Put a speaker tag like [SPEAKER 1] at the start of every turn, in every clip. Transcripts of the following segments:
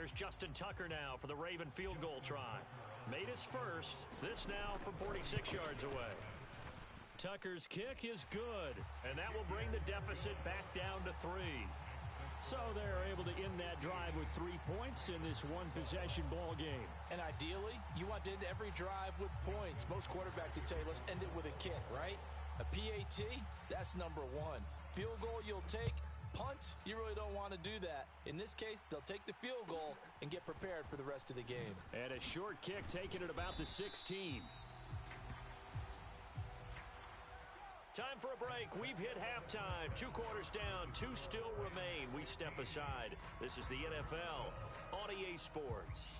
[SPEAKER 1] Here's Justin Tucker now for the Raven field goal try. Made his first. This now from 46 yards away. Tucker's kick is good, and that will bring the deficit back down to 3. So they're able to end that drive with 3 points in this one-possession ball game.
[SPEAKER 2] And ideally, you want to end every drive with points. Most quarterbacks would tell you, let's end it with a kick, right? A PAT, that's number one. Field goal you'll take. Punts, you really don't want to do that. In this case, they'll take the field goal and get prepared for the rest of the game.
[SPEAKER 1] And a short kick taken at about the 16. Time for a break. We've hit halftime. 2 quarters down. 2 still remain. We step aside. This is the NFL on EA Sports.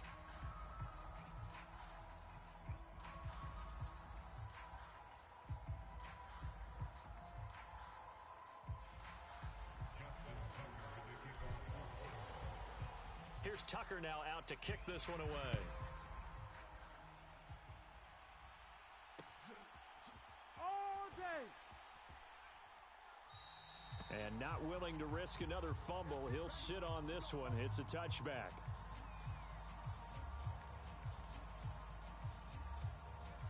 [SPEAKER 1] Here's Tucker now out to kick this one away. And not willing to risk another fumble. He'll sit on this one. It's a touchback.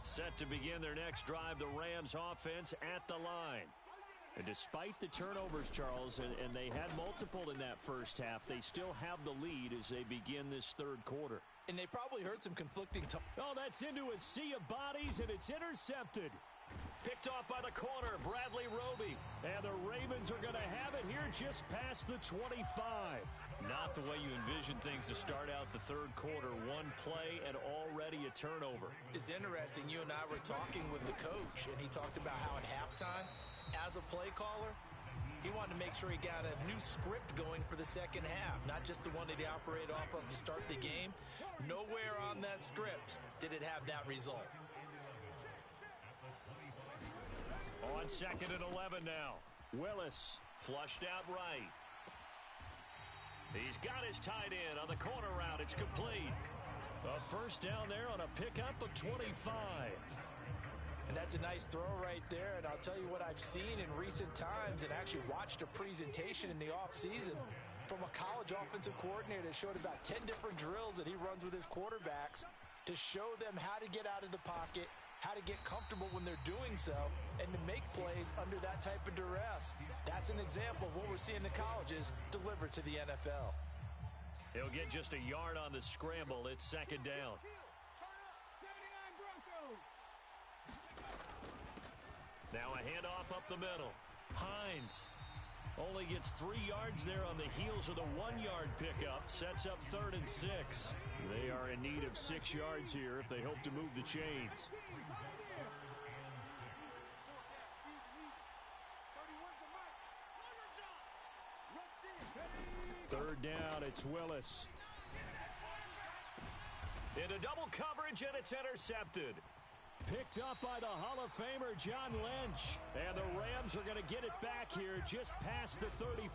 [SPEAKER 1] Set to begin their next drive, the Rams offense at the line. And despite the turnovers, Charles, and they had multiple in that first half, they still have the lead as they begin this third quarter.
[SPEAKER 2] And they probably heard some conflicting talk.
[SPEAKER 1] Oh, that's into a sea of bodies, and it's intercepted. Picked off by the corner, Bradley Roby. And the Ravens are going to have it here just past the 25. Not the way you envision things to start out the third quarter. One play and already a turnover.
[SPEAKER 2] It's interesting. You and I were talking with the coach, and he talked about how at halftime, as a play caller, he wanted to make sure he got a new script going for the second half, not just the one that he operated off of to start the game. Nowhere on that script did it have that result.
[SPEAKER 1] On 2nd and 11 now. Willis flushed out right. He's got his tight end on the corner route. It's complete. A first down there on a pickup of 25.
[SPEAKER 2] And that's a nice throw right there. And I'll tell you what I've seen in recent times and actually watched a presentation in the offseason from a college offensive coordinator that showed about 10 different drills that he runs with his quarterbacks to show them how to get out of the pocket, how to get comfortable when they're doing so, and to make plays under that type of duress. That's an example of what we're seeing in colleges delivered to the NFL.
[SPEAKER 1] He'll get just a yard on the scramble. It's second down. Now a handoff up the middle. Hines only gets 3 yards there on the heels of the 1-yard pickup. Sets up 3rd and 6. They are in need of 6 yards here if they hope to move the chains. Third down, it's Willis. Into double coverage, and it's intercepted. Picked up by the Hall of Famer John Lynch. And the Rams are going to get it back here just past the 35.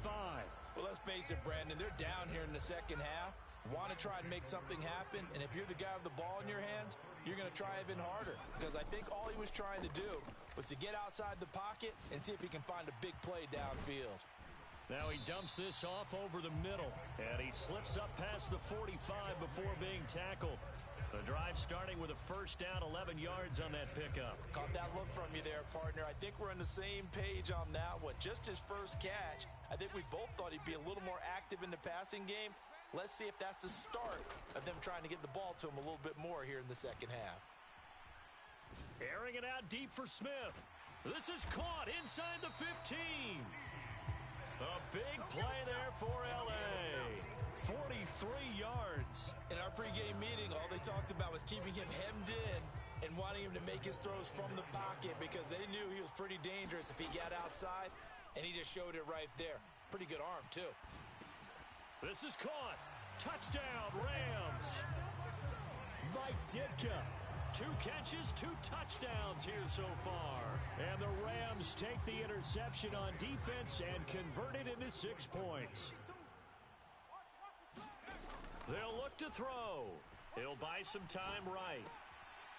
[SPEAKER 2] Well, let's face it, Brandon. They're down here in the second half. Want to try and make something happen. And if you're the guy with the ball in your hands, you're going to try even harder. Because I think all he was trying to do was to get outside the pocket and see if he can find a big play downfield.
[SPEAKER 1] Now he dumps this off over the middle. And he slips up past the 45 before being tackled. The drive starting with a first down, 11 yards on that pickup.
[SPEAKER 2] Caught that look from you there, partner. I think we're on the same page on that one. Just his first catch. I think we both thought he'd be a little more active in the passing game. Let's see if that's the start of them trying to get the ball to him a little bit more here in the second half.
[SPEAKER 1] Airing it out deep for Smith. This is caught inside the 15. A big play there for L.A. 43 yards.
[SPEAKER 2] In our pregame meeting, all they talked about was keeping him hemmed in and wanting him to make his throws from the pocket because they knew he was pretty dangerous if he got outside, and he just showed it right there. Pretty good arm, too.
[SPEAKER 1] This is caught. Touchdown, Rams. Mike Ditka. 2 catches, 2 touchdowns here so far. And the Rams take the interception on defense and convert it into 6 points. They'll look to throw. He'll buy some time right.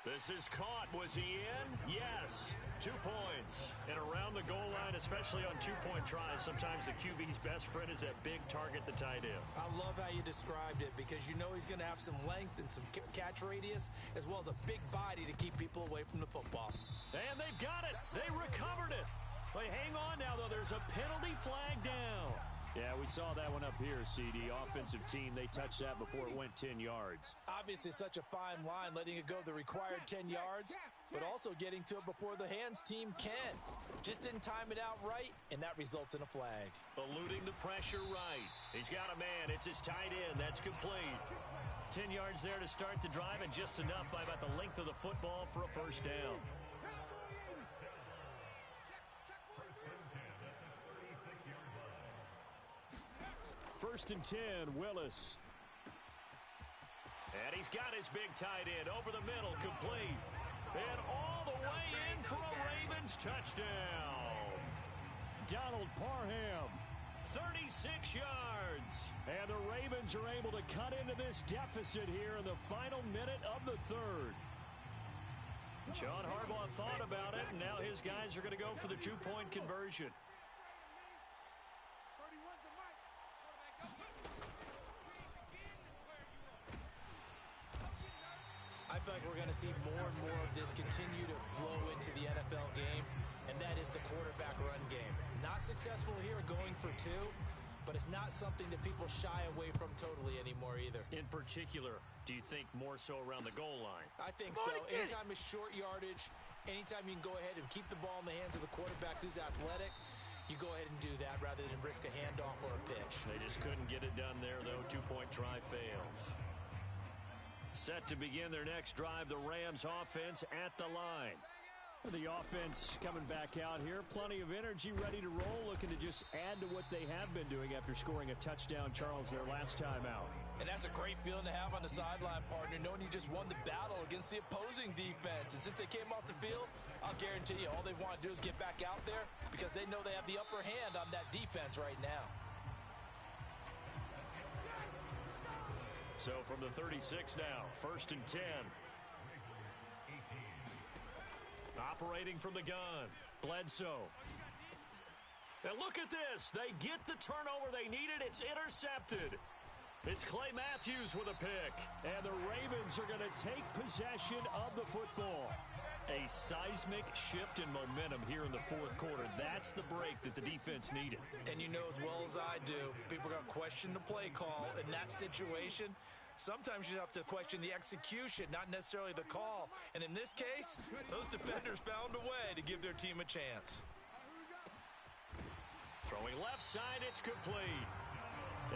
[SPEAKER 1] This is caught. Was he in? Yes. 2 points. And around the goal line, especially on two-point tries, sometimes the QB's best friend is that big target, the tight end.
[SPEAKER 2] I love how you described it because you know he's going to have some length and some catch radius as well as a big body to keep people away from the football.
[SPEAKER 1] And they've got it. They recovered it. But hang on now, though. There's a penalty flag down.
[SPEAKER 3] Yeah, we saw that one up here, CD. Offensive team, they touched that before it went 10 yards.
[SPEAKER 2] Obviously such a fine line, letting it go the required 10 yards, but also getting to it before the hands team can. Just didn't time it out right, and that results in a flag.
[SPEAKER 1] Eluding the pressure right. He's got a man. It's his tight end. That's complete. 10 yards there to start the drive, and just enough by about the length of the football for a first down.
[SPEAKER 3] First and 10, Willis.
[SPEAKER 1] And he's got his big tight end over the middle, complete. And all the way in for a Ravens touchdown.
[SPEAKER 3] Donald Parham.
[SPEAKER 1] 36 yards.
[SPEAKER 3] And the Ravens are able to cut into this deficit here in the final minute of the third.
[SPEAKER 1] John Harbaugh thought about it, and now his guys are going to go for the two-point conversion.
[SPEAKER 2] I feel like we're going to see more and more of this continue to flow into the NFL game, and that is the quarterback run game. Not successful here going for two, but it's not something that people shy away from totally anymore either.
[SPEAKER 1] In particular, do you think more so around the goal line?
[SPEAKER 2] I think so. Anytime it's short yardage, anytime you can go ahead and keep the ball in the hands of the quarterback who's athletic, you go ahead and do that rather than risk a handoff or a pitch.
[SPEAKER 1] They just couldn't get it done there, though. Two-point try fails. Set to begin their next drive, the Rams offense at the line.
[SPEAKER 3] The offense coming back out here. Plenty of energy, ready to roll, looking to just add to what they have been doing after scoring a touchdown, Charles, their last time out.
[SPEAKER 2] And that's a great feeling to have on the sideline, partner, knowing you just won the battle against the opposing defense. And since they came off the field, I'll guarantee you all they want to do is get back out there because they know they have the upper hand on that defense right now.
[SPEAKER 1] So from the 36 now, first and 10. Operating from the gun, Bledsoe. And look at this. They get the turnover they needed. It's intercepted. It's Clay Matthews with a pick.
[SPEAKER 3] And the Ravens are going to take possession of the football.
[SPEAKER 1] A seismic shift in momentum here in the fourth quarter. That's the break that the defense needed.
[SPEAKER 2] And you know as well as I do, people are going to question the play call in that situation. Sometimes you have to question the execution, not necessarily the call. And in this case, those defenders found a way to give their team a chance.
[SPEAKER 1] Throwing left side, it's complete.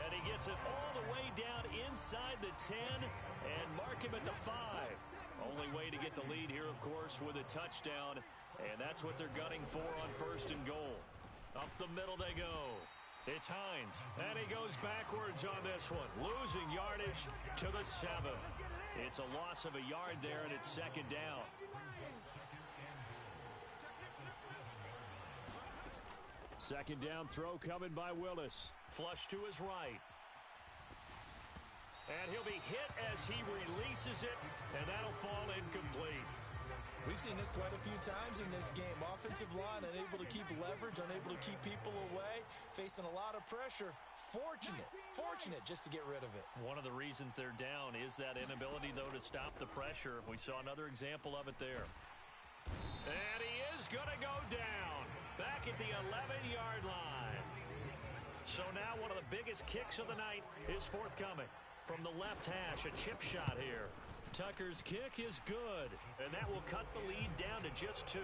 [SPEAKER 1] And he gets it all the way down inside the 10 and mark him at the 5. Only way to get the lead here, of course, with a touchdown. And that's what they're gunning for on first and goal. Up the middle they go. It's Hines. And he goes backwards on this one. Losing yardage to the 7. It's a loss of a yard there, and it's second down.
[SPEAKER 3] Second down throw coming by Willis.
[SPEAKER 1] Flush to his right. And he'll be hit as he releases it, and that'll fall incomplete.
[SPEAKER 2] We've seen this quite a few times in this game. Offensive line unable to keep leverage, unable to keep people away, facing a lot of pressure. Fortunate just to get rid of it.
[SPEAKER 1] One of the reasons they're down is that inability, though, to stop the pressure. We saw another example of it there. And he is going to go down back at the 11-yard line. So now one of the biggest kicks of the night is forthcoming. From the left hash, a chip shot here. Tucker's kick is good, and that will cut the lead down to just 2.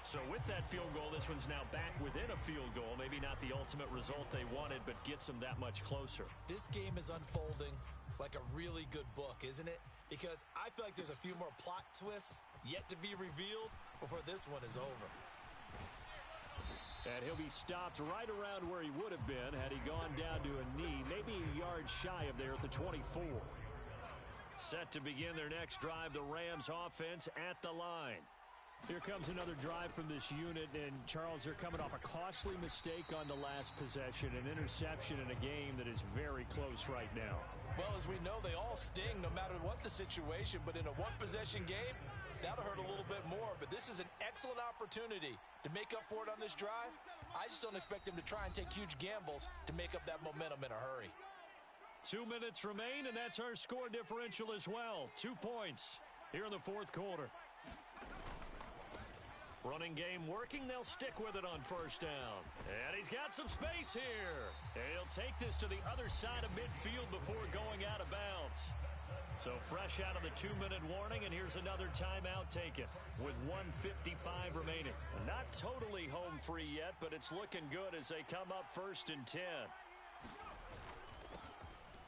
[SPEAKER 1] So with that field goal, this one's now back within a field goal. Maybe not the ultimate result they wanted, but gets them that much closer.
[SPEAKER 2] This game is unfolding like a really good book, isn't it? Because I feel like there's a few more plot twists yet to be revealed before this one is over.
[SPEAKER 3] And he'll be stopped right around where he would have been had he gone down to a knee, maybe a yard shy of there at the 24.
[SPEAKER 1] Set to begin their next drive, the Rams offense at the line.
[SPEAKER 3] Here comes another drive from this unit, and Charles, they're coming off a costly mistake on the last possession, an interception in a game that is very close right now.
[SPEAKER 2] Well, as we know, they all sting no matter what the situation, but in a one-possession game, that'll hurt a little bit more. But this is an excellent opportunity to make up for it on this drive. I just don't expect them to try and take huge gambles to make up that momentum in a hurry.
[SPEAKER 1] 2 minutes remain, and that's our score differential as well. 2 points here in the fourth quarter. Running game working. They'll stick with it on first down. And he's got some space here. And he'll take this to the other side of midfield before going out of bounds. So fresh out of the 2-minute warning, and here's another timeout taken with 1:55 remaining. Not totally home free yet, but it's looking good as they come up 1st and 10.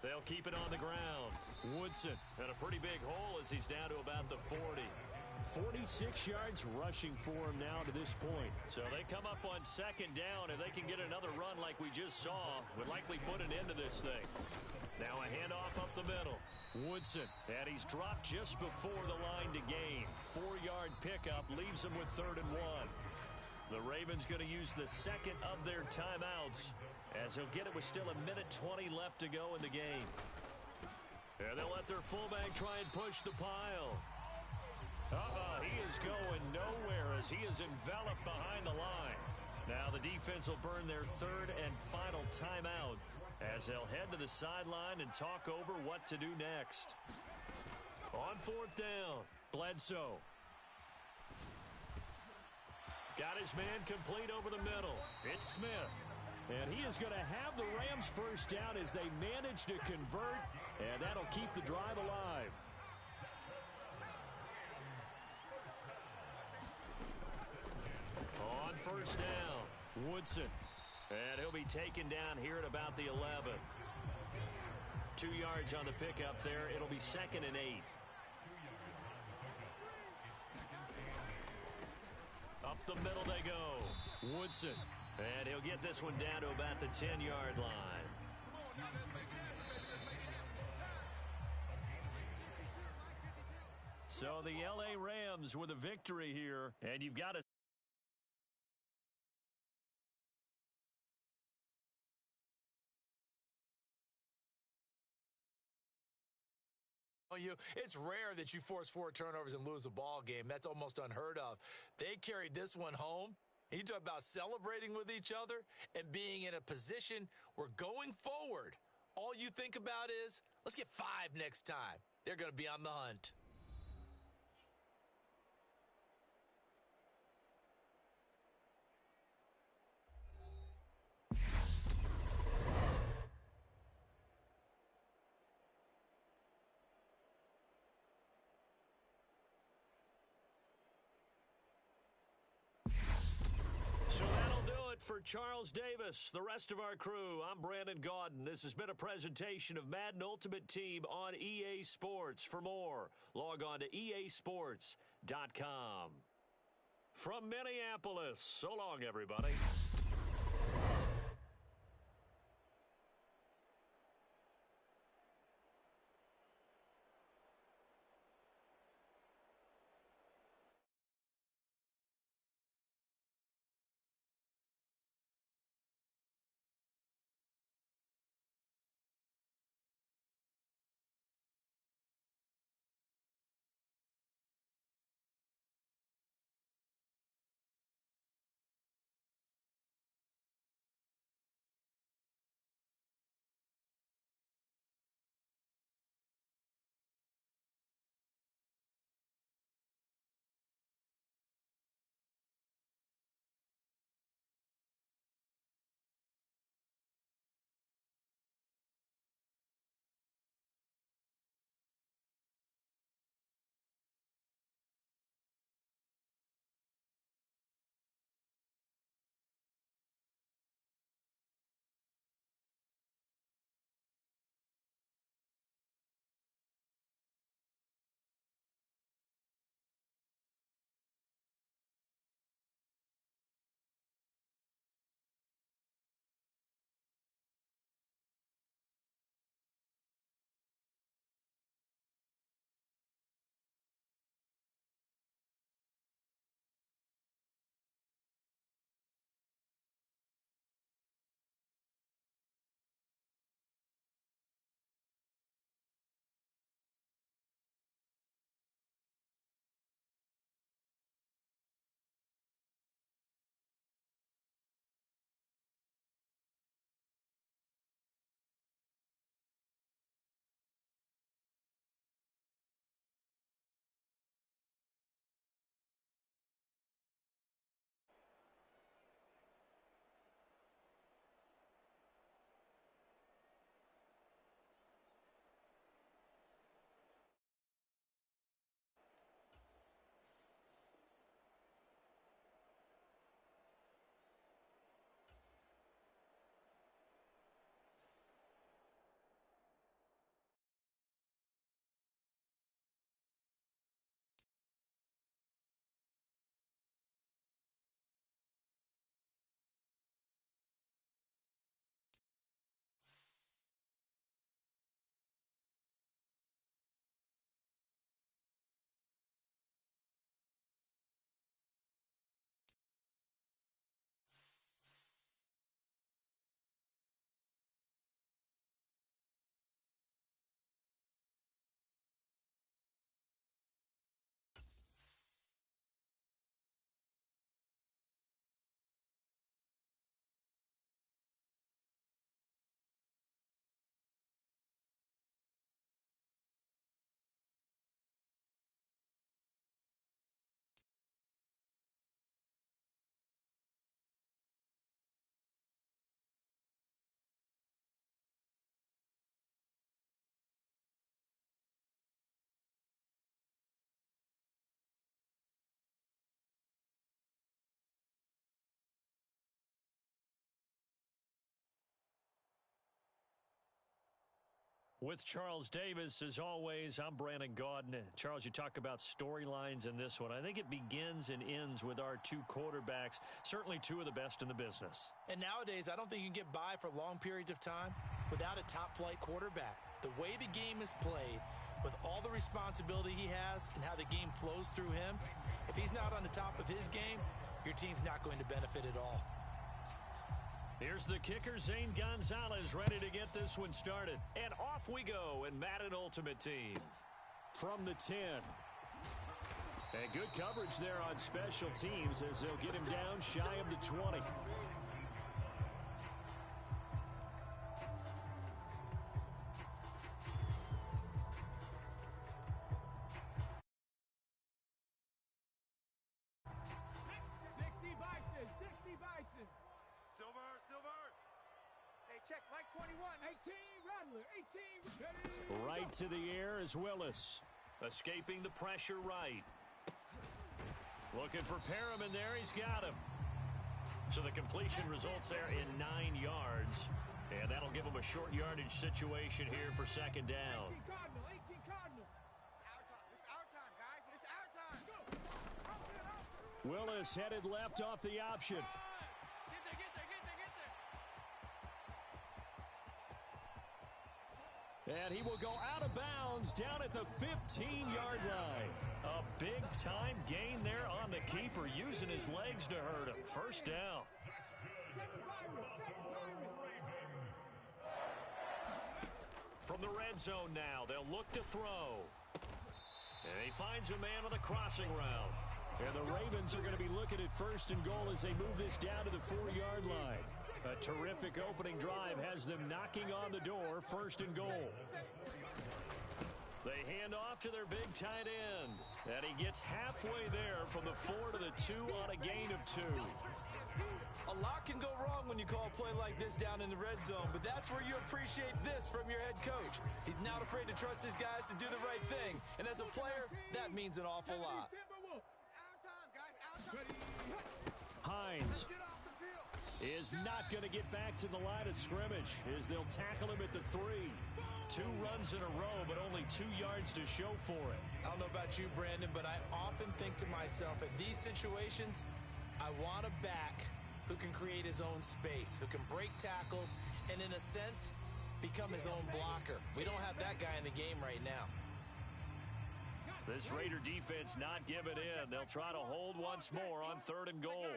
[SPEAKER 1] They'll keep it on the ground. Woodson in a pretty big hole as he's down to about the 40.
[SPEAKER 3] 46 yards rushing for him now to this point.
[SPEAKER 1] So they come up on 2nd down. If they can get another run like we just saw, would likely put an end to this thing. Now a handoff up the middle. Woodson, and he's dropped just before the line to gain. 4-yard pickup leaves him with 3rd and 1. The Ravens going to use the second of their timeouts as he'll get it with still 1:20 left to go in the game. And they'll let their fullback try and push the pile. He is going nowhere as he is enveloped behind the line. Now the defense will burn their 3rd and final timeout as they'll head to the sideline and talk over what to do next. On 4th down, Bledsoe. Got his man complete over the middle. It's Smith.
[SPEAKER 3] And he is going to have the Rams first down as they manage to convert, and that'll keep the drive alive.
[SPEAKER 1] On 1st down, Woodson. And he'll be taken down here at about the 11. 2 yards on the pickup there. It'll be 2nd and 8. Up the middle they go. Woodson. And he'll get this one down to about the 10-yard line. So the L.A. Rams with a victory here. And you've got to
[SPEAKER 2] It's rare that you force 4 turnovers and lose a ball game. That's almost unheard of. They carried this one home. You talk about celebrating with each other and being in a position where going forward, all you think about is, let's get 5 next time. They're going to be on the hunt.
[SPEAKER 1] So that'll do it for Charles Davis, the rest of our crew. I'm Brandon Gaudin. This has been a presentation of Madden Ultimate Team on EA Sports. For more, log on to easports.com. From Minneapolis, so long, everybody. With Charles Davis, as always, I'm Brandon Gaudin. Charles, you talk about storylines in this one. I think it begins and ends with our two quarterbacks, certainly two of the best in the business.
[SPEAKER 2] And nowadays, I don't think you can get by for long periods of time without a top-flight quarterback. The way the game is played, with all the responsibility he has and how the game flows through him, if he's not on the top of his game, your team's not going to benefit at all.
[SPEAKER 1] Here's the kicker, Zane Gonzalez, ready to get this one started. And off we go in Madden Ultimate Team.
[SPEAKER 3] From the 10. And good coverage there on special teams as they'll get him down shy of the 20. Right to the air is Willis.
[SPEAKER 1] Escaping the pressure right. Looking for Perriman there. He's got him. So the completion results there in 9 yards. And that'll give him a short yardage situation here for second down.
[SPEAKER 3] Willis headed left off the option. And he will go out of bounds down at the 15-yard line.
[SPEAKER 1] A big-time gain there on the keeper, using his legs to hurt him. First down. From the red zone now, they'll look to throw. And he finds a man on the crossing route.
[SPEAKER 3] And the Ravens are going to be looking at first and goal as they move this down to the 4-yard line. A terrific opening drive has them knocking on the door, first and goal. They hand off to their big tight end. And he gets halfway there from the 4 to the 2 on a gain of 2.
[SPEAKER 2] A lot can go wrong when you call a play like this down in the red zone, but that's where you appreciate this from your head coach. He's not afraid to trust his guys to do the right thing. And as a player, that means an awful lot.
[SPEAKER 3] Hines is not going to get back to the line of scrimmage as they'll tackle him at the 3. 2 runs in a row, but only 2 yards to show for it.
[SPEAKER 2] I don't know about you, Brandon, but I often think to myself, at these situations, I want a back who can create his own space, who can break tackles, and in a sense, become his own blocker. We don't have that guy in the game right now.
[SPEAKER 1] This Raider defense not giving in. They'll try to hold once more on 3rd and goal.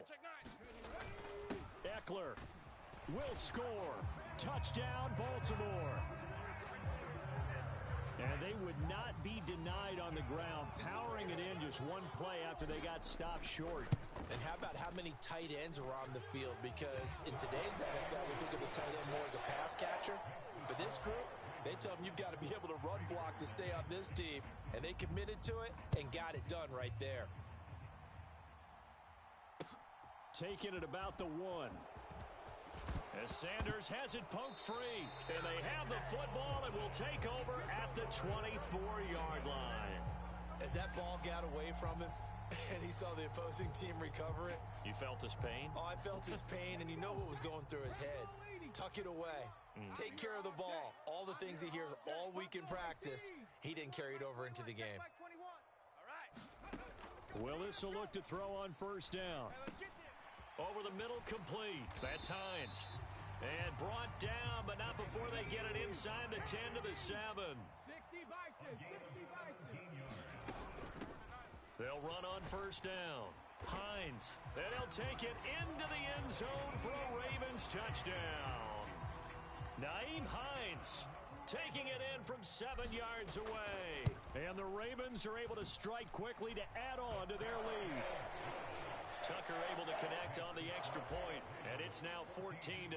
[SPEAKER 3] Eckler will score. Touchdown, Baltimore. And they would not be denied on the ground, powering it in just one play after they got stopped short.
[SPEAKER 2] And how about how many tight ends are on the field? Because in today's NFL, we think of the tight end more as a pass catcher. But this group, they tell them you've got to be able to run block to stay on this team. And they committed to it and got it done right there.
[SPEAKER 3] Taking it about the 1.
[SPEAKER 1] As Sanders has it poked free. And they have the football and will take over at the 24-yard line.
[SPEAKER 2] As that ball got away from him and he saw the opposing team recover it.
[SPEAKER 1] You felt his pain?
[SPEAKER 2] Oh, I felt his pain, and you know what was going through his head. Tuck it away. Take care of the ball. All the things he hears all week in practice, he didn't carry it over into the game.
[SPEAKER 3] Willis will look to throw on first down.
[SPEAKER 1] Over the middle, complete. That's Hines. And brought down, but not before they get it inside the 10 to the 7. They'll run on first down. Hines, and he'll take it into the end zone for a Ravens touchdown. Nyheim Hines taking it in from 7 yards away.
[SPEAKER 3] And the Ravens are able to strike quickly to add on to their lead.
[SPEAKER 1] Tucker able to connect on the extra point, and it's now 14-0.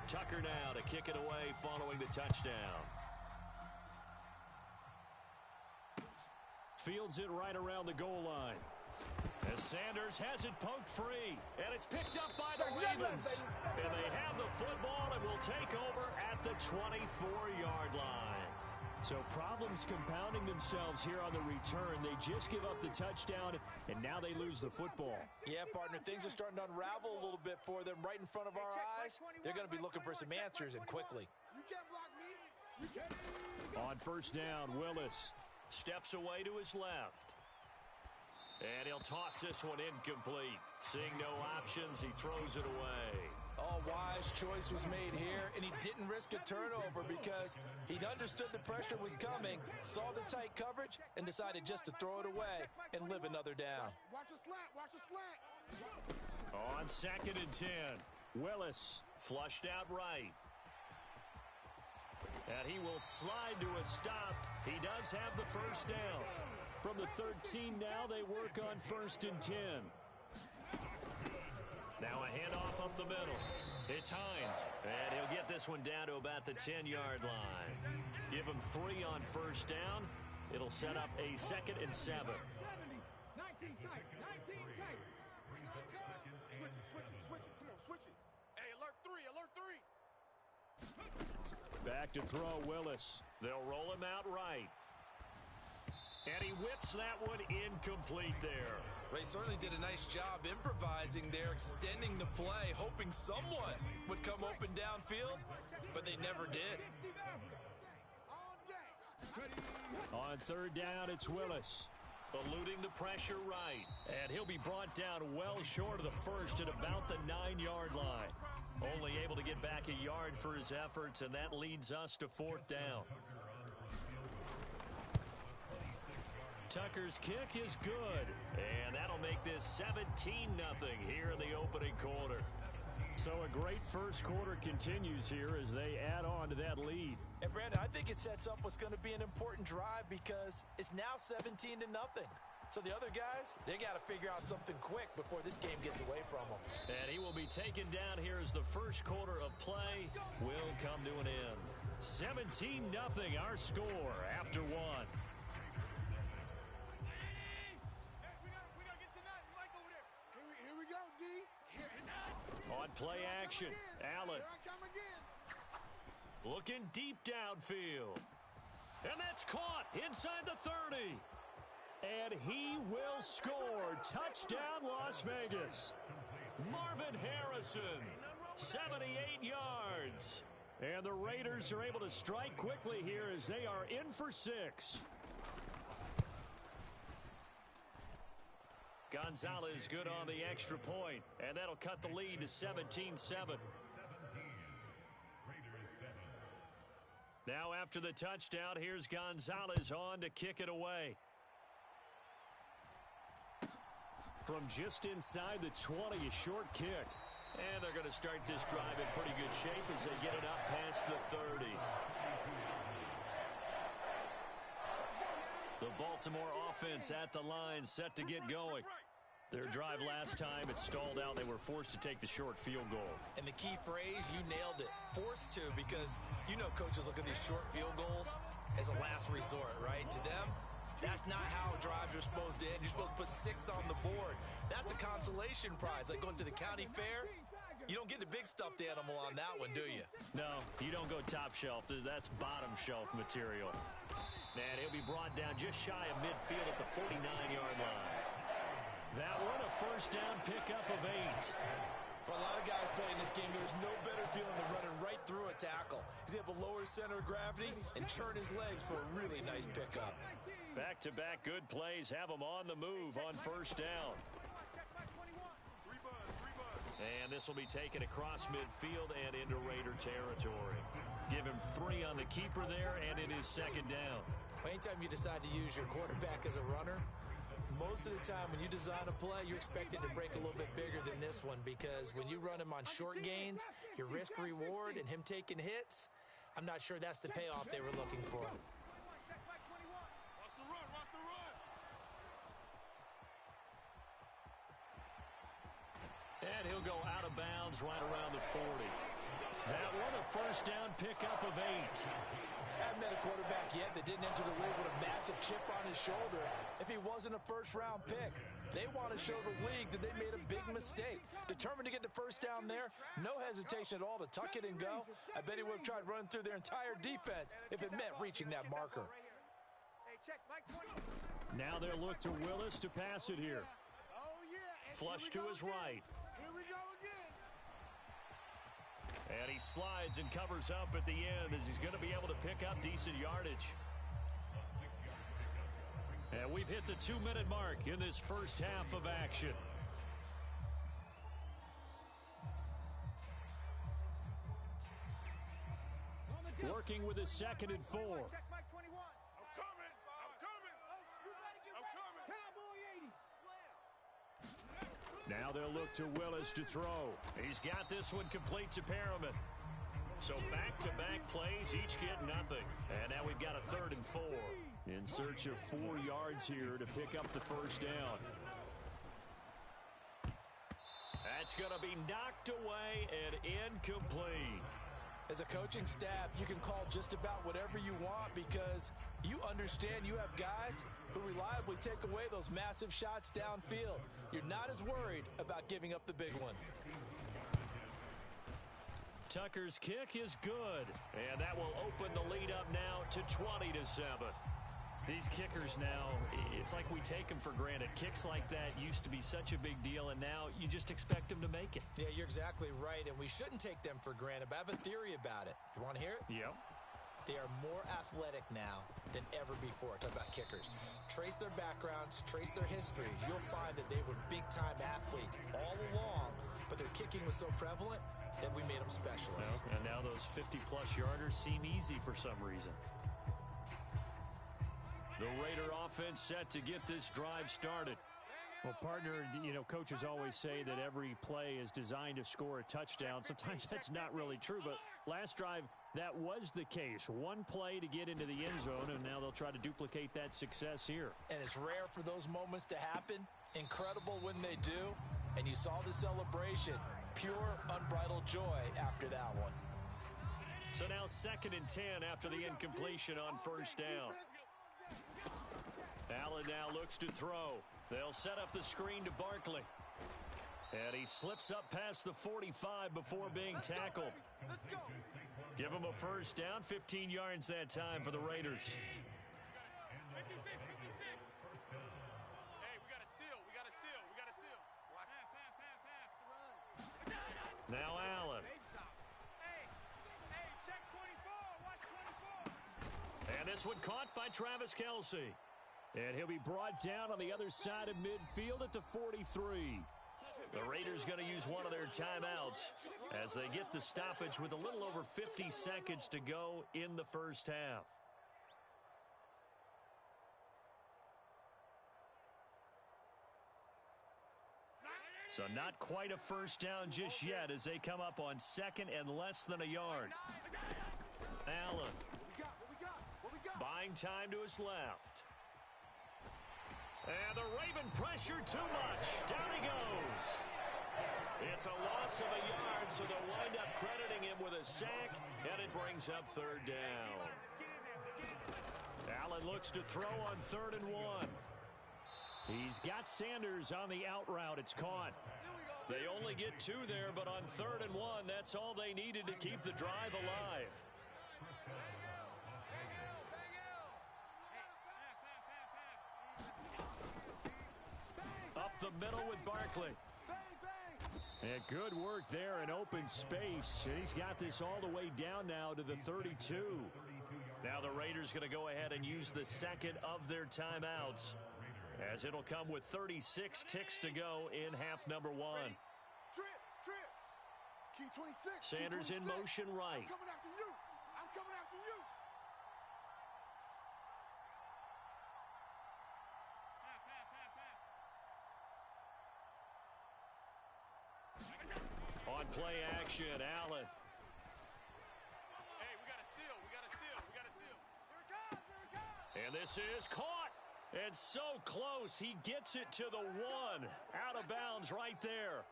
[SPEAKER 1] Tucker now to kick it away following the touchdown.
[SPEAKER 3] Fields it right around the goal line.
[SPEAKER 1] As Sanders has it poked free, and it's picked up by the Ravens. And they have the football and will take over at the 24-yard line.
[SPEAKER 3] So problems compounding themselves here on the return. They just give up the touchdown, and now they lose the football.
[SPEAKER 2] Yeah, partner, things are starting to unravel a little bit for them right in front of our eyes. They're going to be looking for some answers, and quickly.
[SPEAKER 4] You can't block me.
[SPEAKER 3] On first down, Willis
[SPEAKER 1] steps away to his left. And he'll toss this one incomplete. Seeing no options, he throws it away.
[SPEAKER 2] Oh, wise choice was made here, and he didn't risk a turnover because he understood the pressure was coming, saw the tight coverage, and decided just to throw it away and live another down.
[SPEAKER 4] Watch a slant, watch a slant.
[SPEAKER 3] on 2nd and 10.
[SPEAKER 1] Willis flushed out right. And he will slide to a stop. He does have the first down.
[SPEAKER 3] From the 13 now, they work on 1st and 10.
[SPEAKER 1] Now a handoff up the middle. It's Hines. And he'll get this one down to about the 10-yard line. Give him 3 on first down. It'll set up a 2nd and 7.
[SPEAKER 4] 19 tight, 19 tight. Switch it. Come on, switch it. Hey, alert 3, alert 3.
[SPEAKER 3] Back to throw, Willis.
[SPEAKER 1] They'll roll him out right. And he whips that one incomplete there.
[SPEAKER 2] They certainly did a nice job improvising there, extending the play, hoping someone would come open downfield, but they never did.
[SPEAKER 3] On 3rd down, it's Willis.
[SPEAKER 1] Eluding the pressure right. And he'll be brought down well short of the first at about the 9-yard line. Only able to get back a yard for his efforts, and that leads us to 4th down. Tucker's kick is good, and that'll make this 17-0 here in the opening quarter.
[SPEAKER 3] So a great first quarter continues here as they add on to that lead.
[SPEAKER 2] And Brandon, I think it sets up what's going to be an important drive because it's now 17-0. So the other guys, they got to figure out something quick before this game gets away from them.
[SPEAKER 1] And he will be taken down here as the first quarter of play will come to an end. 17-0 our score after 1. On play action, Allen. Looking deep downfield. And that's caught inside the 30.
[SPEAKER 3] And he will score. Touchdown, Las Vegas.
[SPEAKER 1] Marvin Harrison, 78 yards.
[SPEAKER 3] And the Raiders are able to strike quickly here as they are in for 6.
[SPEAKER 1] Gonzalez good on the extra point, and that'll cut the lead to 17-7. Now after the touchdown, here's Gonzalez on to kick it away.
[SPEAKER 3] From just inside the 20, a short kick.
[SPEAKER 1] And they're going to start this drive in pretty good shape as they get it up past the 30. The Baltimore offense at the line, set to get going. Their drive last time, it stalled out. They were forced to take the short field goal.
[SPEAKER 2] And the key phrase, you nailed it. Forced to, because you know coaches look at these short field goals as a last resort, right? To them, that's not how drives are supposed to end. You're supposed to put 6 on the board. That's a consolation prize. Like going to the county fair, you don't get the big stuffed animal on that one, do you?
[SPEAKER 1] No, you don't go top shelf. That's bottom shelf material. And he'll be brought down just shy of midfield at the 49-yard line. That one, a first down pickup of 8.
[SPEAKER 2] For a lot of guys playing this game, there's no better feeling than running right through a tackle. He's able to lower his center of gravity and churn his legs for a really nice pickup.
[SPEAKER 1] Back-to-back good plays have him on the move on first down. And this will be taken across midfield and into Raider territory. Give him 3 on the keeper there, and it is 2nd down.
[SPEAKER 2] Anytime you decide to use your quarterback as a runner, most of the time when you design a play, you're expected to break a little bit bigger than this one because when you run him on short gains, your risk-reward and him taking hits, I'm not sure that's the payoff they were looking for.
[SPEAKER 1] And he'll go out of bounds right around the 40. That one, a first down pickup of 8.
[SPEAKER 2] I haven't met a quarterback yet that didn't enter the league with a massive chip on his shoulder if he wasn't a first-round pick. They want to show the league that they made a big mistake. Determined to get the first down there, no hesitation at all to tuck it and go. I bet he would have tried running through their entire defense if it meant reaching that marker.
[SPEAKER 3] Now they'll look to Willis to pass it here.
[SPEAKER 1] Flush to his right.
[SPEAKER 4] Here we go again.
[SPEAKER 3] And he slides and covers up at the end as he's going to be able to pick up decent yardage. And we've hit the 2-minute mark in this first half of action. Working with a 2nd and 4.
[SPEAKER 4] I'm coming. I'm coming. I'm coming. Cowboy 80.
[SPEAKER 3] Now they'll look to Willis to throw. He's got this one complete to Perriman. So back-to-back plays, each get nothing. And now we've got a 3rd and 4. In search of 4 yards here to pick up the first down. That's going to be knocked away and incomplete.
[SPEAKER 2] As a coaching staff, you can call just about whatever you want because you understand you have guys who reliably take away those massive shots downfield. You're not as worried about giving up the big one.
[SPEAKER 3] Tucker's kick is good, and that will open the lead up now to 20-7. These kickers now, it's like we take them for granted. Kicks like that used to be such a big deal, and now you just expect them to make it.
[SPEAKER 2] Yeah, you're exactly right, and we shouldn't take them for granted, but I have a theory about it. You want to hear it?
[SPEAKER 3] Yep.
[SPEAKER 2] They are more athletic now than ever before. Talk about kickers. Trace their backgrounds, trace their histories. You'll find that they were big-time athletes all along, but their kicking was so prevalent that we made them specialists.
[SPEAKER 3] Well, and now those 50-plus yarders seem easy for some reason. The Raider offense set to get this drive started. Well, partner, you know, coaches always say that every play is designed to score a touchdown. Sometimes that's not really true, but last drive, that was the case. One play to get into the end zone, and now they'll try to duplicate that success here.
[SPEAKER 2] And it's rare for those moments to happen. Incredible when they do. And you saw the celebration. Pure, unbridled joy after that one.
[SPEAKER 3] So now 2nd and 10 after the incompletion on first down. Allen now looks to throw. They'll set up the screen to Barkley. And he slips up past the 45 before being tackled.
[SPEAKER 4] Let's go.
[SPEAKER 3] Give him a first down, 15 yards that time for the Raiders.
[SPEAKER 4] 56, 56. Hey, we got a seal. We got a seal. We got a seal. Watch. Run.
[SPEAKER 3] Now Allen.
[SPEAKER 4] Hey, check 24. Watch 24.
[SPEAKER 3] And this one caught by Travis Kelce. And he'll be brought down on the other side of midfield at the 43. The Raiders going to use one of their timeouts as they get the stoppage with a little over 50 seconds to go in the first half. So not quite a first down just yet as they come up on 2nd and less than a yard. Allen.
[SPEAKER 4] What we got?
[SPEAKER 3] Buying time to his left. And the Raven pressure too much. Down he goes. It's a loss of a yard, so they'll wind up crediting him with a sack, and it brings up 3rd down. Allen looks to throw on 3rd and 1. He's got Sanders on the out route. It's caught. They only get 2 there, but on 3rd and 1, that's all they needed to keep the drive alive. Up the middle with Barkley. And good work there in open space. And he's got this all the way down now to the 32. Now the Raiders going to go ahead and use the 2nd of their timeouts, as it'll come with 36 ticks to go in half number 1.
[SPEAKER 4] Trips. Key 26.
[SPEAKER 3] Sanders
[SPEAKER 4] key 26.
[SPEAKER 3] in motion right.
[SPEAKER 4] I'm coming after you.
[SPEAKER 3] On play action, Allen.
[SPEAKER 4] Hey, we got a seal. Here it comes.
[SPEAKER 3] And this is caught. And so close. He gets it to the 1. Out of bounds right there.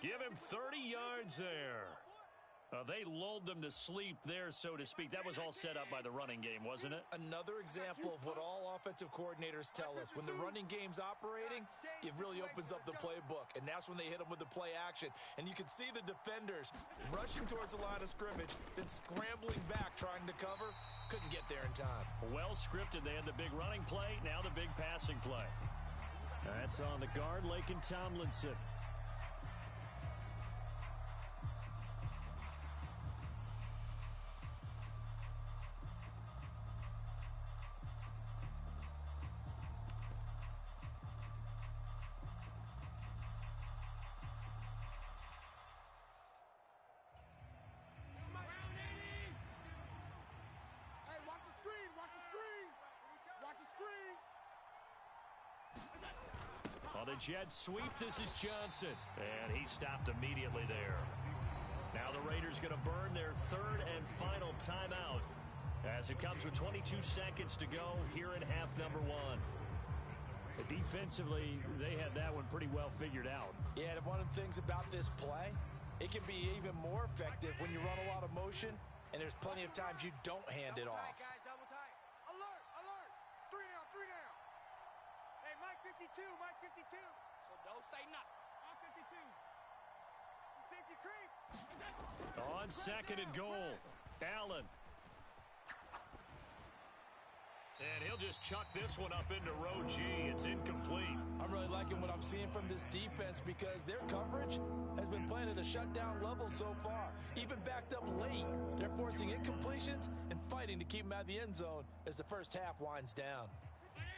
[SPEAKER 3] Give him 30 yards there. They lulled them to sleep there, so to speak. That was all set up by the running game, wasn't it?
[SPEAKER 2] Another example of what all offensive coordinators tell us. When the running game's operating, it really opens up the playbook. And that's when they hit them with the play action. And you can see the defenders rushing towards the line of scrimmage, then scrambling back, trying to cover. Couldn't get there in time.
[SPEAKER 3] Well scripted. They had the big running play, now the big passing play. That's on the guard, Laken Tomlinson. On the jet sweep, this is Johnson.
[SPEAKER 1] And he stopped immediately there. Now the Raiders going to burn their third and final timeout as it comes with 22 seconds to go here in half number one.
[SPEAKER 3] Defensively, they had that one pretty well figured out.
[SPEAKER 2] Yeah, and one of the things about this play, it can be even more effective when you run a lot of motion, and there's plenty of times you don't hand it off.
[SPEAKER 4] Guys, double tight. Alert, alert. Three down. Hey, Mike 52, Mike 52. So don't say nothing. On 52. It's a safety creep.
[SPEAKER 3] On second and goal, Allen.
[SPEAKER 1] And he'll just chuck this one up into row G. It's incomplete.
[SPEAKER 2] I'm really liking what I'm seeing from this defense because their coverage has been playing at a shutdown level so far. Even backed up late, they're forcing incompletions and fighting to keep them out of the end zone as the first half winds down.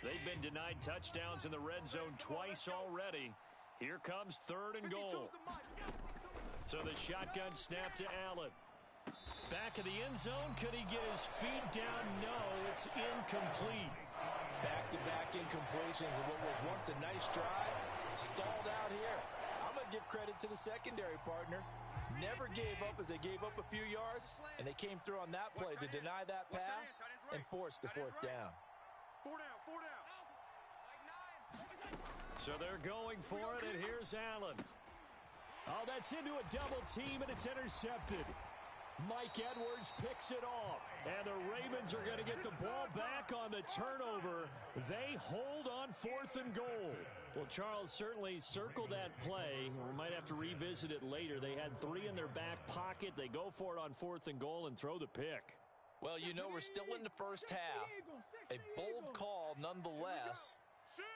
[SPEAKER 1] They've been denied touchdowns in the red zone twice already. Here comes third and goal. So the shotgun snap to Allen. Back of the end zone. Could he get his feet down? No, it's incomplete.
[SPEAKER 2] Back-to-back incompletions of what was once a nice drive. Stalled out here. I'm going to give credit to the secondary partner. Never gave up as they gave up a few yards, and they came through on that play to deny that pass and force the fourth down.
[SPEAKER 4] Four down.
[SPEAKER 3] So they're going for it, and here's Allen. Oh, that's into a double team, and it's intercepted. Mike Edwards picks it off, and the Ravens are going to get the ball back on the turnover. They hold on fourth and goal. Well, Charles certainly circled that play. We might have to revisit it later. They had three in their back pocket. They go for it on fourth and goal and throw the pick.
[SPEAKER 2] Well, you know, we're still in the first half. A bold call nonetheless.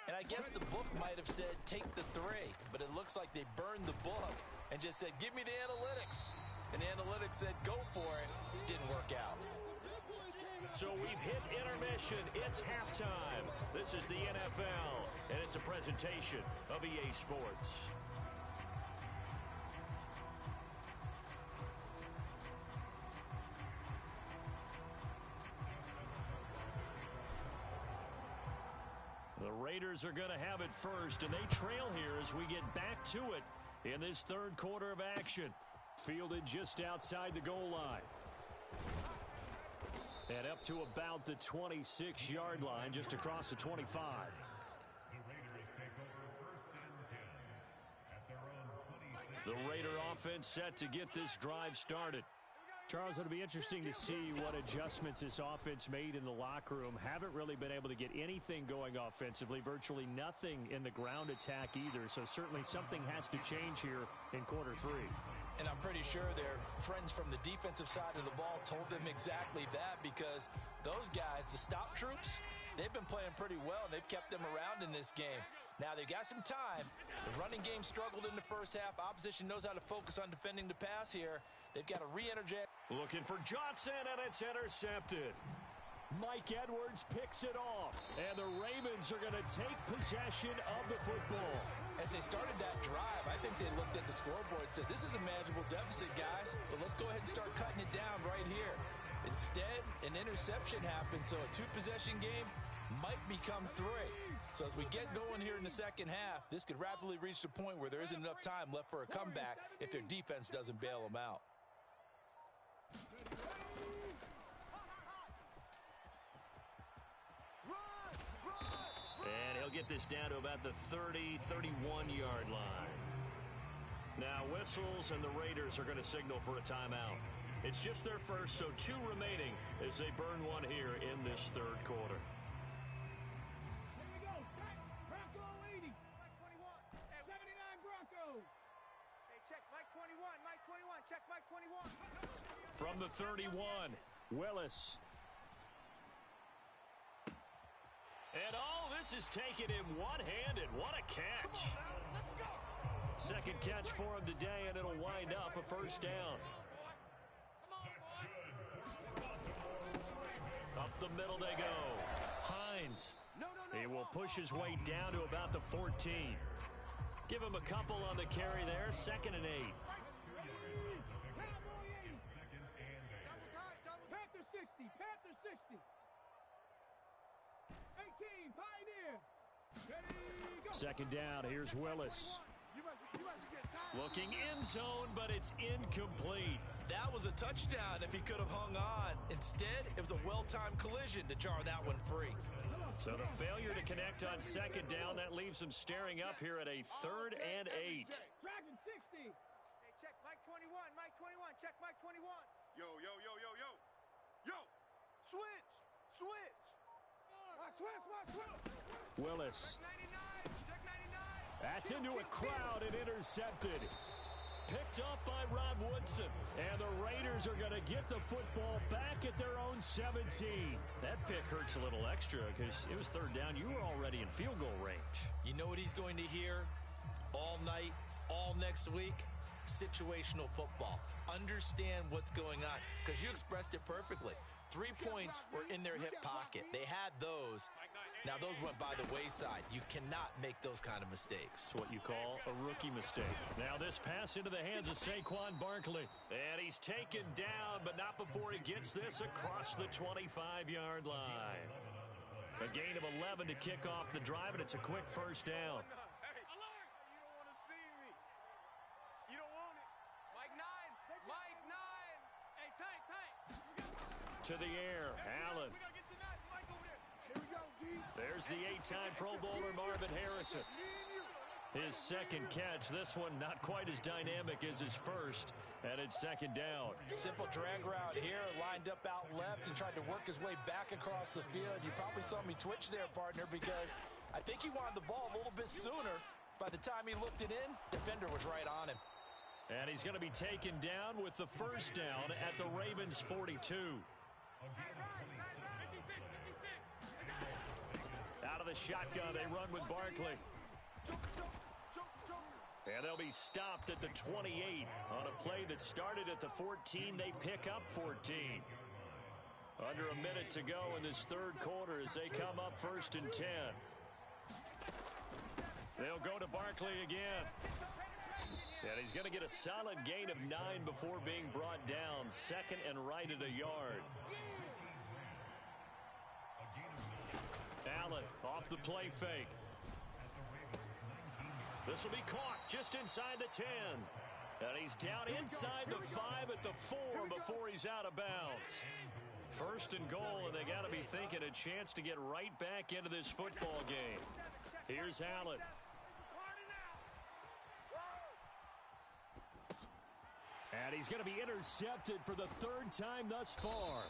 [SPEAKER 2] And I guess the book might have said take the three, but it looks like they burned the book and just said, give me the analytics. And the analytics said, go for it. Didn't work out.
[SPEAKER 1] So we've hit intermission. It's halftime. This is the NFL, and it's a presentation of EA Sports. The Raiders are going to have it first, and they trail here as we get back to it in this third quarter of action.
[SPEAKER 3] Fielded just outside the goal line. And up to about the 26-yard line, just across the 25.
[SPEAKER 1] The Raider offense set to get this drive started.
[SPEAKER 3] Charles, it'll be interesting to see what adjustments this offense made in the locker room. Haven't really been able to get anything going offensively, virtually nothing in the ground attack either. So certainly something has to change here in quarter three.
[SPEAKER 2] And I'm pretty sure their friends from the defensive side of the ball told them exactly that, because those guys, the stop troops, they've been playing pretty well, and they've kept them around in this game. Now, they've got some time. The running game struggled in the first half. Opposition knows how to focus on defending the pass here. They've got to re-energize.
[SPEAKER 1] Looking for Johnson, and it's intercepted.
[SPEAKER 3] Mike Edwards picks it off, and the Ravens are going to take possession of the football.
[SPEAKER 2] As they started that drive, I think they looked at the scoreboard and said, this is a manageable deficit, guys, but let's go ahead and start cutting it down right here. Instead, an interception happened, so a two-possession game might become three. So as we get going here in the second half, this could rapidly reach the point where there isn't enough time left for a comeback if their defense doesn't bail them out.
[SPEAKER 1] And he'll get this down to about the 30, 31-yard line. Now whistles, and the Raiders are going to signal for a timeout. It's just their first, so two remaining as they burn one here in this third quarter.
[SPEAKER 4] Here we go. Bronco 80. Mike 21. 79 Broncos. Hey, check Mike 21. Mike 21. Check Mike 21.
[SPEAKER 3] From the 31, Willis.
[SPEAKER 1] And this is taken in one-handed. What a catch. Second catch for him today, and it'll wind up a first down. Up the middle they go. Hines. He will push his way down to about the 14. Give him a couple on the carry there. 2nd and 8.
[SPEAKER 4] Panther 60. Panther 60. 18. Pioneer.
[SPEAKER 3] Second down, here's Willis. Looking end zone, but it's incomplete.
[SPEAKER 2] That was a touchdown if he could have hung on. Instead, it was a well-timed collision to jar that one free.
[SPEAKER 3] So the failure to connect on second down, that leaves them staring up here at a 3rd and 8.
[SPEAKER 4] Dragon 60. Hey, check Mike 21. Mike 21. Check Mike 21. Yo. Switch. Switch.
[SPEAKER 3] Willis.
[SPEAKER 4] Check 99.
[SPEAKER 3] That's into a crowd and intercepted. Picked up by Rod Woodson. And the Raiders are going to get the football back at their own 17. That pick hurts a little extra because it was 3rd down. You were already in field goal range.
[SPEAKER 2] You know what he's going to hear all night, all next week? Situational football. Understand what's going on because you expressed it perfectly. 3 points were in their hip pocket. They had those. Now, those went by the wayside. You cannot make those kind of mistakes.
[SPEAKER 3] It's what you call a rookie mistake. Now this pass into the hands of Saquon Barkley. And he's taken down, but not before he gets this across the 25-yard line. A gain of 11 to kick off the drive, and it's a quick first down.
[SPEAKER 4] Hey, alert! You don't want to see me. You don't want it. Mike 9. Mike 9. Hey, tight.
[SPEAKER 3] To the air, Allen.
[SPEAKER 4] We got to get to 9. Mike over there.
[SPEAKER 5] Here we go, D.
[SPEAKER 3] There's the 8-time Pro Bowler Marvin Harrison. His second catch, this one not quite as dynamic as his first, and it's second down.
[SPEAKER 2] Simple drag route here, lined up out left and tried to work his way back across the field. You probably saw me twitch there, partner, because I think he wanted the ball a little bit sooner. By the time he looked it in, defender was right on him.
[SPEAKER 3] And he's going to be taken down with the first down at the Ravens' 42. Out of the shotgun, they run with Barkley. And they'll be stopped at the 28 on a play that started at the 14. They pick up 14. Under a minute to go in this 3rd quarter as they come up 1st and 10. They'll go to Barkley again. And he's going to get a solid gain of 9 before being brought down. 2nd and right at a yard. Allen off the play fake. This will be caught just inside the 10. And he's down inside the 5 at the 4 before he's out of bounds. 1st and goal, and they got to be thinking a chance to get right back into this football game. Here's Allen. And he's going to be intercepted for the 3rd time thus far.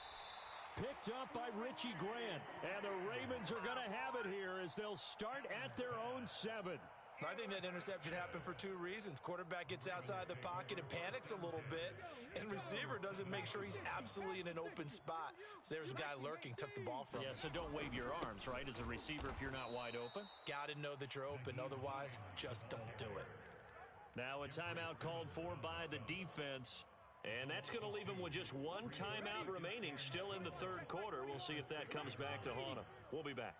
[SPEAKER 3] Picked up by Richie Grant. And the Ravens are going to have it here as they'll start at their own 7.
[SPEAKER 2] I think that interception happened for 2 reasons. Quarterback gets outside the pocket and panics a little bit, and receiver doesn't make sure he's absolutely in an open spot. So there's a guy lurking, took the ball from him.
[SPEAKER 3] Yeah, so don't wave your arms, right, as a receiver if you're not wide open?
[SPEAKER 2] Got to know that you're open. Otherwise, just don't do it.
[SPEAKER 3] Now a timeout called for by the defense, and that's going to leave them with just 1 timeout remaining still in the 3rd quarter. We'll see if that comes back to haunt them. We'll be back.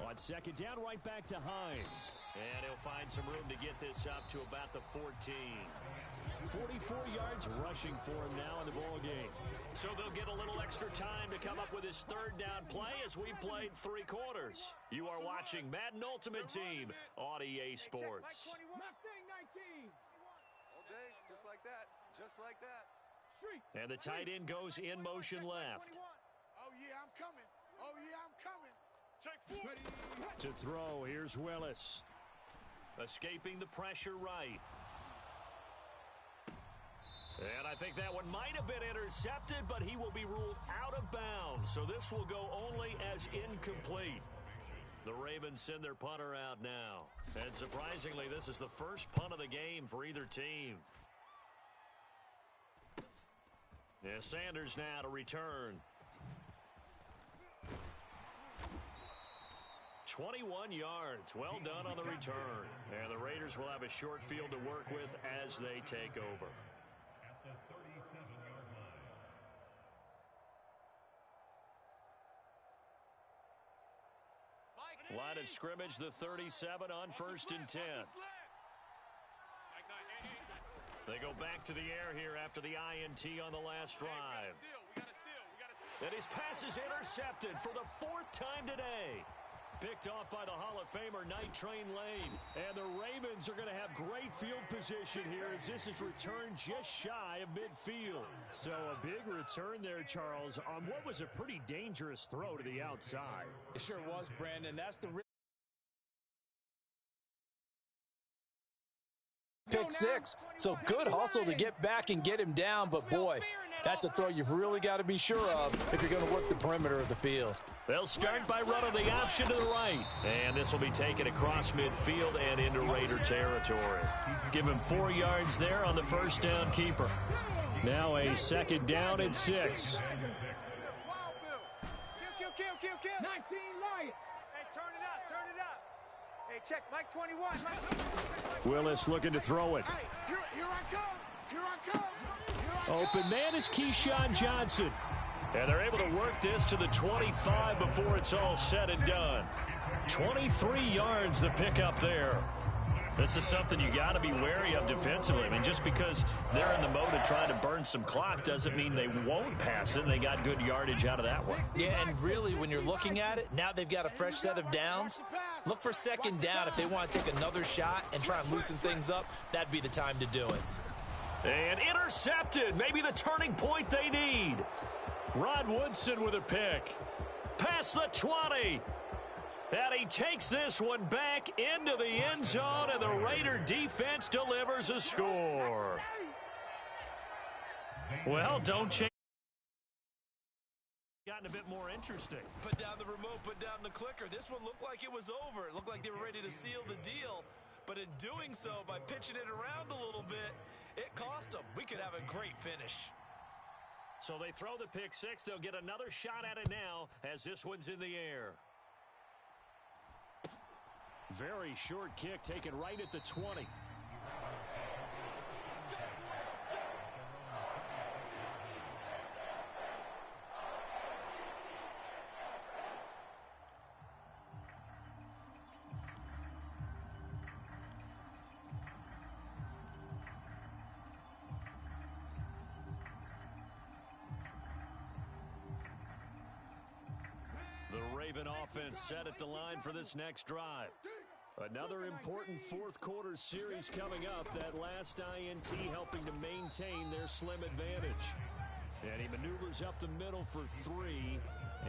[SPEAKER 3] On second down, right back to Hines. And he'll find some room to get this up to about the 14. 44 yards rushing for him now in the ball game. So they'll get a little extra time to come up with his 3rd down play as we've played 3 quarters. You are watching Madden Ultimate Team on EA Sports.
[SPEAKER 4] Mustang 19. All day, just like that. Just like that.
[SPEAKER 3] And the tight end goes in motion left.
[SPEAKER 5] Oh, yeah, I'm coming. Oh, yeah, I'm coming.
[SPEAKER 3] To throw, here's Willis. Escaping the pressure right. And I think that one might have been intercepted, but he will be ruled out of bounds. So this will go only as incomplete. The Ravens send their punter out now. And surprisingly, this is the first punt of the game for either team. Yeah, Sanders now to return. 21 yards. Well done on the return. And the Raiders will have a short field to work with as they take over. Line of scrimmage, the 37 on 1st and 10. They go back to the air here after the INT on the last drive. And his pass is intercepted for the 4th time today. Picked off by the Hall of Famer Night Train Lane. And the Ravens are going to have great field position here as this is returned just shy of midfield. So a big return there, Charles, on what was a pretty dangerous throw to the outside.
[SPEAKER 2] It sure was, Brandon. That's the pick six. So good hustle to get back and get him down. But, boy, that's a throw you've really got to be sure of if you're going to work the perimeter of the field.
[SPEAKER 3] They'll start by running the option to the right. And this will be taken across midfield and into Raider territory. Give him 4 yards there on the first down keeper. Now a second down and 6.
[SPEAKER 4] Kill. 19 light. Hey, turn it up. Hey, check, Mike 21.
[SPEAKER 3] Willis looking to throw it.
[SPEAKER 5] Hey, here I come.
[SPEAKER 3] Open man is Keyshawn Johnson. And they're able to work this to the 25 before it's all said and done. 23 yards the pickup there. This is something you got to be wary of defensively. I mean, just because they're in the mode of trying to burn some clock doesn't mean they won't pass it. They got good yardage out of that one.
[SPEAKER 2] Yeah, and really, when you're looking at it, now they've got a fresh set of downs. Look for second down if they want to take another shot and try and loosen things up. That'd be the time to do it.
[SPEAKER 3] And intercepted. Maybe the turning point they need. Rod Woodson with a pick. Past the 20. And he takes this one back into the end zone, and the Raider defense delivers a score. Well, don't change. Gotten a bit more interesting.
[SPEAKER 2] Put down the remote, put down the clicker. This one looked like it was over. It looked like they were ready to seal the deal. But in doing so, by pitching it around a little bit, it cost them. We could have a great finish.
[SPEAKER 3] So they throw the pick six. They'll get another shot at it now as this one's in the air. Very short kick taken right at the 20. The Raven offense set at the line for this next drive. Another important fourth quarter series coming up. That last INT helping to maintain their slim advantage. And he maneuvers up the middle for 3,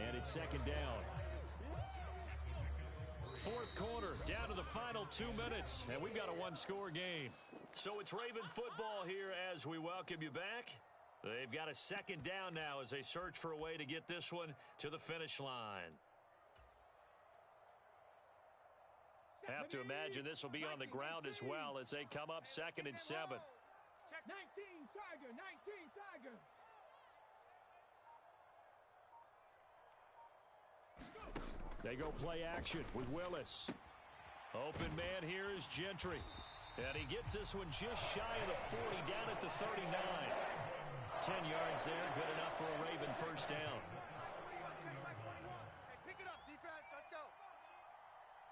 [SPEAKER 3] and it's second down. Fourth quarter, down to the final 2 minutes, and we've got a one-score game. So it's Raven football here as we welcome you back. They've got a second down now as they search for a way to get this one to the finish line. Have to imagine this will be on the ground as well as they come up 2nd and 7.
[SPEAKER 4] 19 Tiger.
[SPEAKER 3] They go play action with Willis. Open man here is Gentry. And he gets this one just shy of the 40, down at the 39. 10 yards there, good enough for a Raven first down.
[SPEAKER 4] Hey, pick it up, defense. Let's go.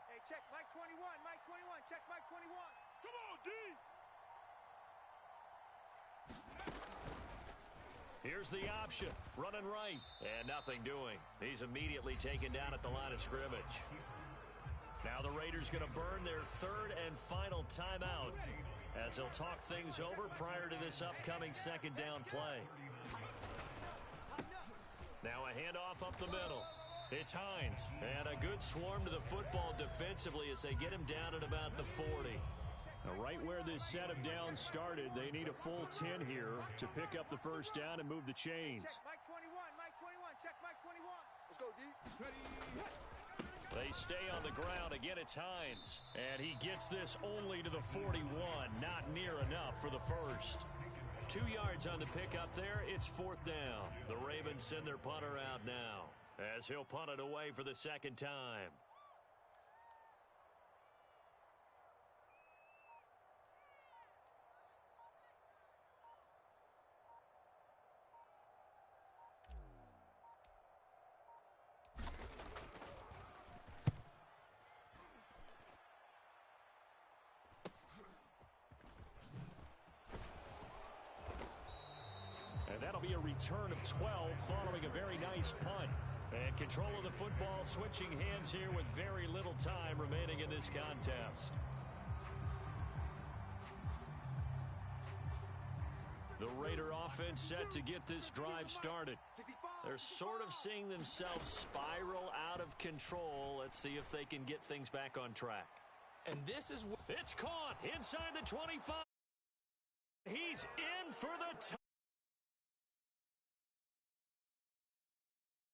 [SPEAKER 4] Hey, check Mike 21. Check Mike 21. Come on, D.
[SPEAKER 3] Here's the option, running right, and nothing doing. He's immediately taken down at the line of scrimmage. Now the Raiders going to burn their 3rd and final timeout as they'll talk things over prior to this upcoming second down play. Now a handoff up the middle. It's Hines, and a good swarm to the football defensively as they get him down at about the 40. Now, right where this set of downs started, they need a full 10 here to pick up the first down and move the chains.
[SPEAKER 4] Check Mike 21. Check Mike 21.
[SPEAKER 5] Let's go, D.
[SPEAKER 3] They stay on the ground. Again, it's Hines. And he gets this only to the 41. Not near enough for the first. 2 yards on the pickup there. It's 4th down. The Ravens send their punter out now as he'll punt it away for the second time. And that'll be a return of 12 following a very nice punt. And control of the football switching hands here with very little time remaining in this contest. The Raider offense set to get this drive started. They're sort of seeing themselves spiral out of control. Let's see if they can get things back on track.
[SPEAKER 2] And this is...
[SPEAKER 3] It's caught inside the 25. He's in for the